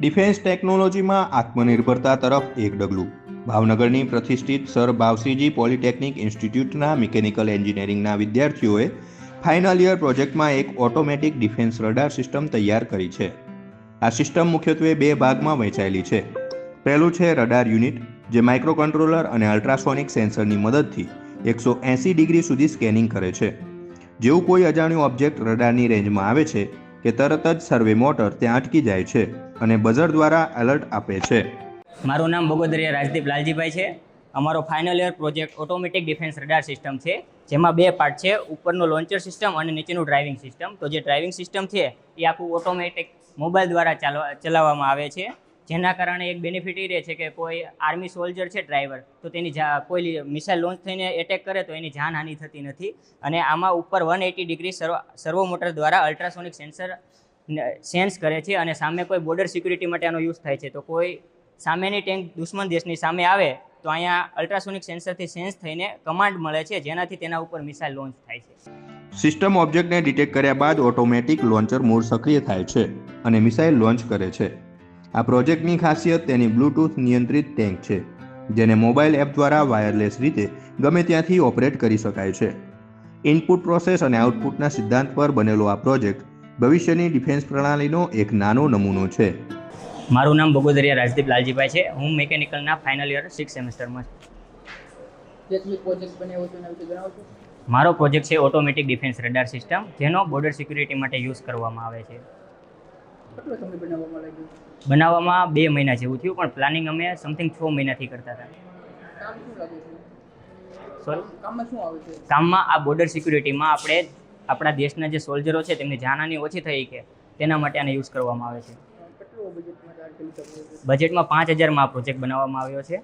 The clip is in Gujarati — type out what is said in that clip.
ડિફેન્સ ટેકનોલોજીમાં આત્મનિર્ભરતા તરફ એક ડગલું. ભાવનગરની પ્રતિષ્ઠિત સર ભાવસીજી પોલિટેકનિક ઇન્સ્ટિટ્યૂટના મિકેનિકલ એન્જિનિયરિંગના વિદ્યાર્થીઓએ ફાઇનલ યર પ્રોજેક્ટમાં એક ઓટોમેટિક ડિફેન્સ રડાર સિસ્ટમ તૈયાર કરી છે. આ સિસ્ટમ મુખ્યત્વે બે ભાગમાં વહેંચાયેલી છે. પહેલું છે રડાર યુનિટ, જે માઇક્રો કંટ્રોલર અને અલ્ટ્રાસોનિક સેન્સરની મદદથી 180 ડિગ્રી સુધી સ્કેનિંગ કરે છે. જેવું કોઈ અજાણ્યું ઓબ્જેક્ટ રડારની રેન્જમાં આવે છે કે તરત જ સર્વે મોટર ત્યાં અટકી જાય છે અને બઝર દ્વારા એલર્ટ આપે છે. મારું નામ બગોદરિયા રાજદીપ લાલજીભાઈ છે. અમારો final year project automatic defence radar system છે, જેમાં બે પાર્ટ છે, ઉપરનું લોન્ચર સિસ્ટમ અને નીચેનું ડ્રાઇવિંગ સિસ્ટમ. તો જે ડ્રાઇવિંગ સિસ્ટમ છે એ આખું ઓટોમેટિક મોબાઈલ દ્વારા ચલાવવામાં આવે છે, જેના કારણે એક બેનિફિટ એ રહે છે કે કોઈ આર્મી સોલ્જર છે ડ્રાઈવર, તો તેની કોઈ મિસાઇલ લોન્ચ થઈને એટેક કરે તો એની જાનહાનિ થતી નથી. અને આમાં ઉપર 180 ડિગ્રી સર્વો મોટર દ્વારા અલ્ટ્રાસોનિક સેન્સ કરે છે અને સામે કોઈ બોર્ડર સિક્યુરિટી માટે આનો યુઝ થાય છે. તો કોઈ સામેની ટેન્ક દુશ્મન દેશની સામે આવે તો અહીંયા અલ્ટ્રાસોનિક સેન્સરથી સેન્સ થઈને કમાન્ડ મળે છે, જેનાથી તેના ઉપર મિસાઇલ લોન્ચ થાય છે. સિસ્ટમ ઓબ્જેક્ટને ડિટેક્ટ કર્યા બાદ ઓટોમેટિક લોન્ચર મોડ સક્રિય થાય છે અને મિસાઇલ લોન્ચ કરે છે. આ પ્રોજેક્ટની ખાસિયત તેની બ્લૂટૂથ નિયંત્રિત ટેન્ક છે, જેને મોબાઈલ એપ દ્વારા વાયરલેસ રીતે ગમે ત્યાંથી ઓપરેટ કરી શકાય છે. ઇનપુટ પ્રોસેસ અને આઉટપુટના સિદ્ધાંત પર બનેલો આ પ્રોજેક્ટ ભવિષ્યની ડિફેન્સ પ્રણાલીનો એક નાનો નમૂનો છે. મારું નામ બગોદરિયા રાજદીપ લાલજીભાઈ છે. હું મિકેનિકલના ફાઇનલ યર 6 સેમેસ્ટરમાં છું. મારો પ્રોજેક્ટ છે ઓટોમેટિક ડિફેન્સ રડાર સિસ્ટમ, જેનો બોર્ડર સિક્યુરિટી માટે યુઝ કરવામાં આવે છે. બનાવવામાં 2 મહિના જેવું થયું, પણ પ્લાનિંગ અમે સમથિંગ 6 મહિનાથી કરતા હતા. કામમાં આ બોર્ડર સિક્યુરિટીમાં આપણે આપણા દેશના જે સોલ્જરો છે તેમની જાનહાનિ ઓછી થઈ કે તેના માટે આને યુઝ કરવામાં આવે છે. બજેટમાં 5000માં આ પ્રોજેક્ટ બનાવવામાં આવ્યો છે.